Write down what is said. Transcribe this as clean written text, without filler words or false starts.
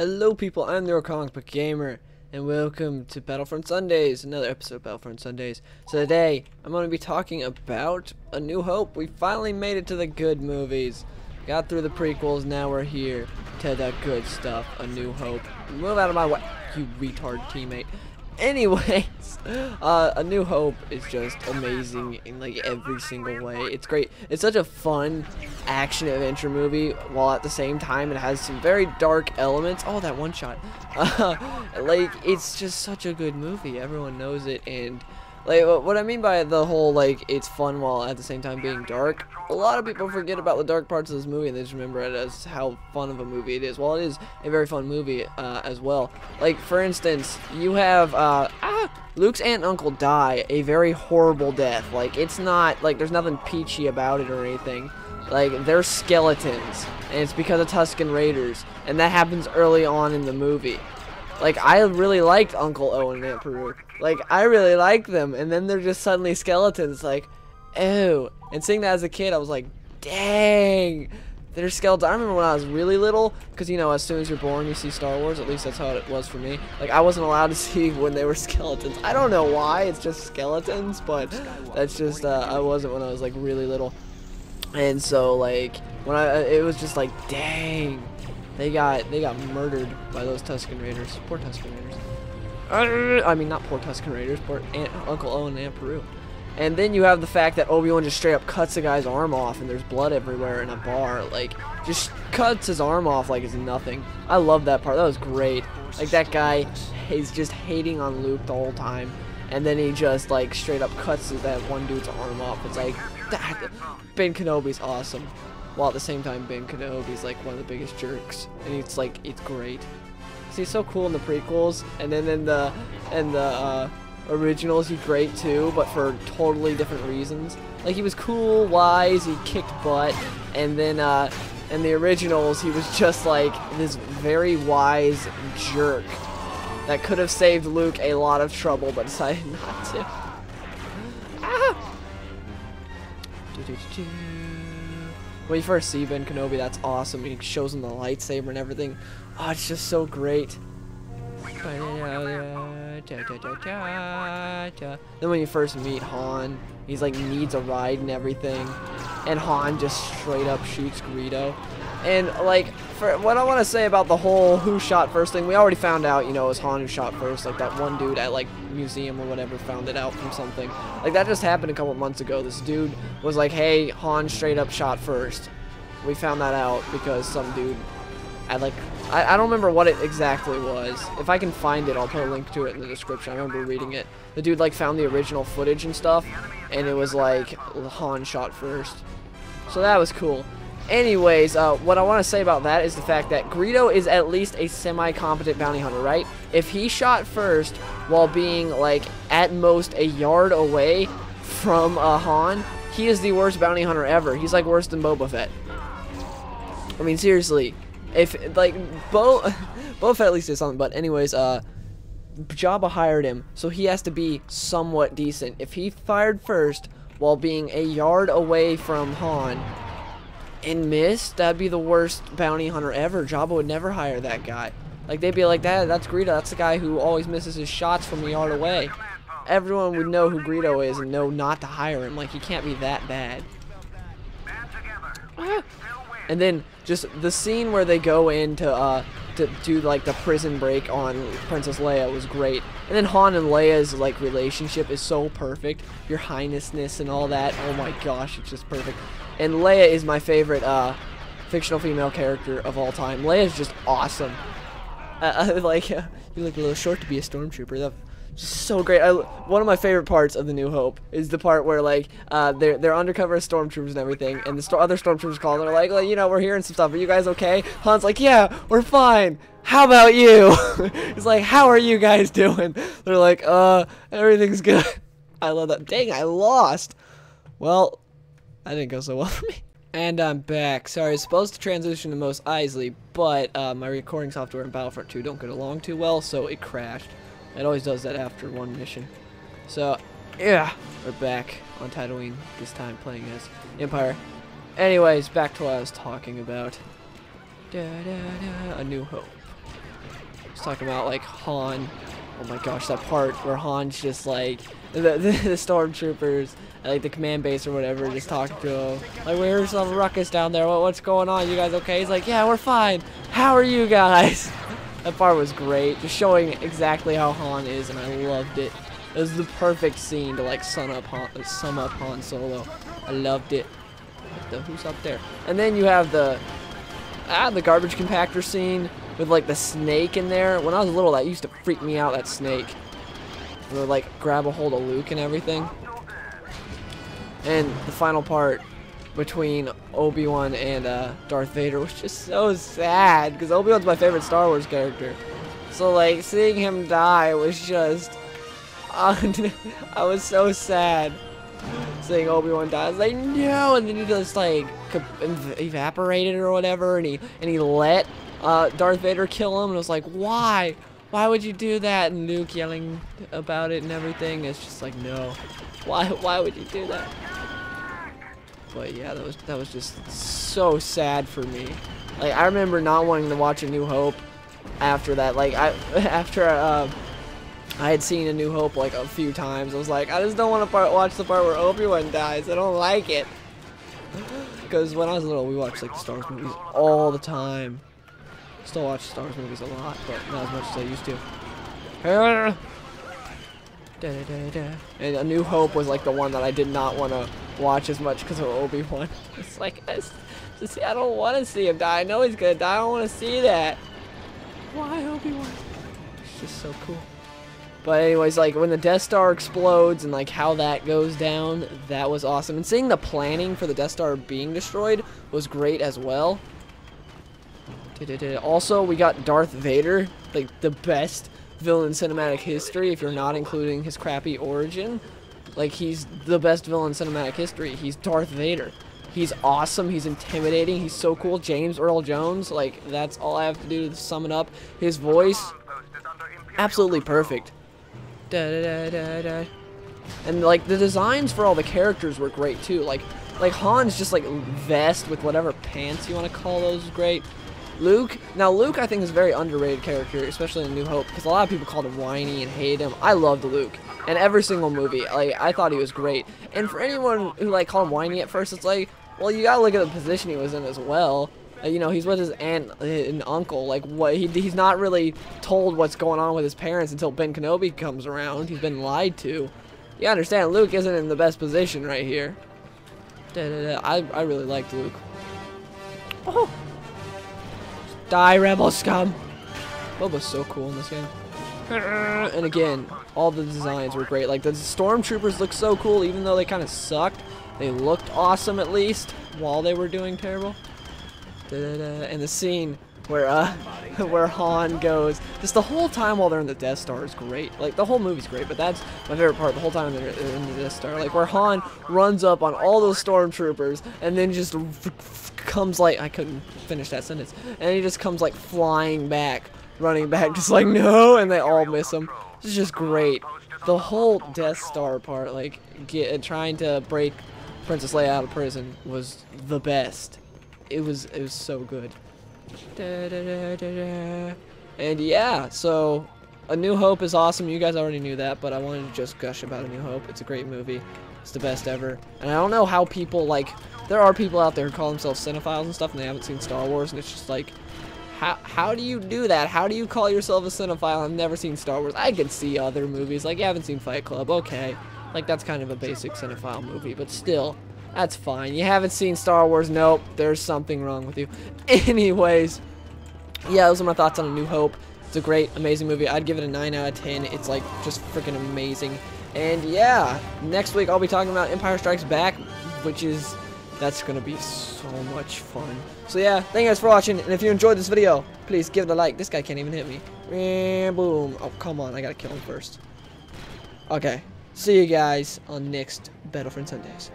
Hello people, I'm the Comic Book Gamer, and welcome to Battlefront Sundays, another episode of Battlefront Sundays. So today, I'm going to be talking about A New Hope. We finally made it to the good movies. Got through the prequels, now we're here to the good stuff, A New Hope. Move out of my way, you retard teammate. Anyways, A New Hope is just amazing in like every single way. It's great. It's such a fun action adventure movie, while at the same time it has some very dark elements. Oh, that one shot. Like, it's just such a good movie. Everyone knows it. And like, what I mean by the whole like it's fun while at the same time being dark, a lot of people forget about the dark parts of this movie and they just remember it as how fun of a movie it is. Well, it is a very fun movie as well. Like, for instance, you have Luke's aunt and uncle die a very horrible death. Like, it's not like there's nothing peachy about it or anything. Like, they're skeletons, and it's because of Tusken Raiders, and that happens early on in the movie. Like, I really liked Uncle Owen and Aunt Peru. Like, I really liked them, and then they're just suddenly skeletons. Like, ew. And seeing that as a kid, I was like, dang, they're skeletons. I remember when I was really little, because, you know, as soon as you're born, you see Star Wars. At least that's how it was for me. Like, I wasn't allowed to see when they were skeletons. I don't know why. It's just skeletons, but that's just, I wasn't when I was, like, really little. And so, like, when it was just like, dang, they got murdered by those Tusken Raiders. Poor Tusken Raiders. I mean, not poor Tusken Raiders, poor Uncle Owen and Aunt Peru. And then you have the fact that Obi-Wan just straight up cuts a guy's arm off, and there's blood everywhere in a bar. Like, just cuts his arm off like it's nothing. I love that part. That was great. Like, that guy is just hating on Luke the whole time, and then he just like straight up cuts that one dude's arm off. It's like, Ben Kenobi's awesome, while at the same time Ben Kenobi's like one of the biggest jerks, and it's like, it's great. See, he's so cool in the prequels, and then in the originals he's great too, but for totally different reasons. Like, he was cool, wise, he kicked butt, and then in the originals he was just like this very wise jerk that could have saved Luke a lot of trouble, but decided not to. When you first see Ben Kenobi, that's awesome. He shows him the lightsaber and everything. Oh, it's just so great. Then when you first meet Han, he's like needs a ride and everything, and Han just straight up shoots Greedo. And like, for what I want to say about the whole who shot first thing, we already found out, you know, it was Han who shot first. Like, that one dude at like museum or whatever found it out from something. Like, that just happened a couple months ago. This dude was like, hey, Han straight up shot first. We found that out because some dude had like, I don't remember what it exactly was. If I can find it, I'll put a link to it in the description. I remember reading it. The dude like found the original footage and stuff, and it was like Han shot first. So that was cool. Anyways, what I want to say about that is the fact that Greedo is at least a semi-competent bounty hunter, right? If he shot first while being, like, at most a yard away from Han, he is the worst bounty hunter ever. He's, like, worse than Boba Fett. I mean, seriously. If, like, Boba Fett at least did something, but anyways, Jabba hired him, so he has to be somewhat decent. If he fired first while being a yard away from Han and missed, that'd be the worst bounty hunter ever. Jabba would never hire that guy. Like, they'd be like, that's Greedo. That's the guy who always misses his shots from a yard away. Everyone would know who Greedo is and know not to hire him. Like, he can't be that bad. And then just the scene where they go in to do like the prison break on Princess Leia was great. And then Han and Leia's like relationship is so perfect. Your Highnessness and all that. Oh my gosh, it's just perfect. And Leia is my favorite fictional female character of all time. Leia's just awesome. Like, you look a little short to be a stormtrooper. That's just so great. One of my favorite parts of The New Hope is the part where like they're undercover as stormtroopers and everything, and the other stormtroopers call and they're like, you know, we're hearing some stuff. Are you guys okay? Han's like, yeah, we're fine. How about you? He's like, how are you guys doing? They're like, everything's good. I love that. Dang, I lost. Well, that didn't go so well for me. And I'm back. Sorry, I was supposed to transition to Mos Eisley, but my recording software in Battlefront 2 don't get along too well, so it crashed. It always does that after one mission. So, yeah, we're back on Tatooine, this time playing as Empire. Anyways, back to what I was talking about. A New Hope. He's talking about like Han. Oh my gosh, that part where Han's just like the stormtroopers, like the command base or whatever, just talking to him. Like, we heard some ruckus down there. What's going on? You guys okay? He's like, yeah, we're fine. How are you guys? That part was great, just showing exactly how Han is, and I loved it. It was the perfect scene to like sum up Han Solo. I loved it. Who's up there? And then you have the garbage compactor scene with like the snake in there. When I was little, that used to freak me out, that snake. It would like grab a hold of Luke and everything. And the final part between Obi-Wan and Darth Vader was just so sad, because Obi-Wan's my favorite Star Wars character. So like seeing him die was just, I was so sad seeing Obi-Wan die. I was like, no, and then he just like evaporated or whatever, and he let Darth Vader kill him, and I was like, why? Why would you do that? And Luke yelling about it and everything. It's just like, no. Why would you do that? But yeah, that was just so sad for me. Like, I remember not wanting to watch A New Hope after that. Like, after I had seen A New Hope like a few times, I was like, I just don't want to watch the part where Obi-Wan dies. I don't like it. Because when I was little, we watched like the Star Wars movies all the time. Still watch Star Wars movies a lot, but not as much as I used to. And A New Hope was like the one that I did not want to watch as much because of Obi-Wan. It's like, I don't want to see him die. I know he's gonna die. I don't want to see that. Why Obi-Wan? It's just so cool. But anyways, like when the Death Star explodes and like how that goes down, that was awesome. And seeing the planning for the Death Star being destroyed was great as well. Also, we got Darth Vader, like the best villain in cinematic history, if you're not including his crappy origin. Like, he's the best villain in cinematic history. He's Darth Vader. He's awesome. He's intimidating. He's so cool. James Earl Jones, like, that's all I have to do to sum it up. His voice, absolutely perfect. And like the designs for all the characters were great too. Like Han's just like vest with whatever pants you want to call those is great. Luke I think is a very underrated character, especially in New Hope, because a lot of people called him whiny and hate him. I loved Luke, and every single movie, like, I thought he was great. And for anyone who like called him whiny at first, it's like, well, you gotta look at the position he was in as well. You know, he's with his aunt and uncle. Like, what he's not really told what's going on with his parents until Ben Kenobi comes around. He's been lied to. You understand, Luke isn't in the best position right here. I really liked Luke. Oh. Die, rebel scum! Boba's so cool in this game. And again, all the designs were great. Like, the stormtroopers look so cool, even though they kind of sucked. They looked awesome, at least, while they were doing terrible. And the scene where where Han goes, just the whole time while they're in the Death Star is great. Like, the whole movie's great, but that's my favorite part, the whole time they're in the Death Star. Like, where Han runs up on all those stormtroopers and then just comes like, I couldn't finish that sentence, and he just comes like flying back, running back, just like, no, and they all miss him. It's just great. The whole Death Star part, like, trying to break Princess Leia out of prison was the best. It was so good. And yeah, so A New Hope is awesome. You guys already knew that, but I wanted to just gush about A New Hope. It's a great movie. It's the best ever. And I don't know how people, like, there are people out there who call themselves cinephiles and stuff, and they haven't seen Star Wars, and it's just like, how do you do that? How do you call yourself a cinephile and never seen Star Wars? I could see other movies, like, you haven't seen Fight Club, okay. Like, that's kind of a basic cinephile movie, but still, that's fine. You haven't seen Star Wars, nope, there's something wrong with you. Anyways, yeah, those are my thoughts on A New Hope. It's a great, amazing movie. I'd give it a 9 out of 10. It's, like, just freaking amazing. And, yeah, next week I'll be talking about Empire Strikes Back, that's going to be so much fun. So, yeah, thank you guys for watching. And if you enjoyed this video, please give it a like. This guy can't even hit me. Boom. Oh, come on. I got to kill him first. Okay. See you guys on next Battlefront Sundays.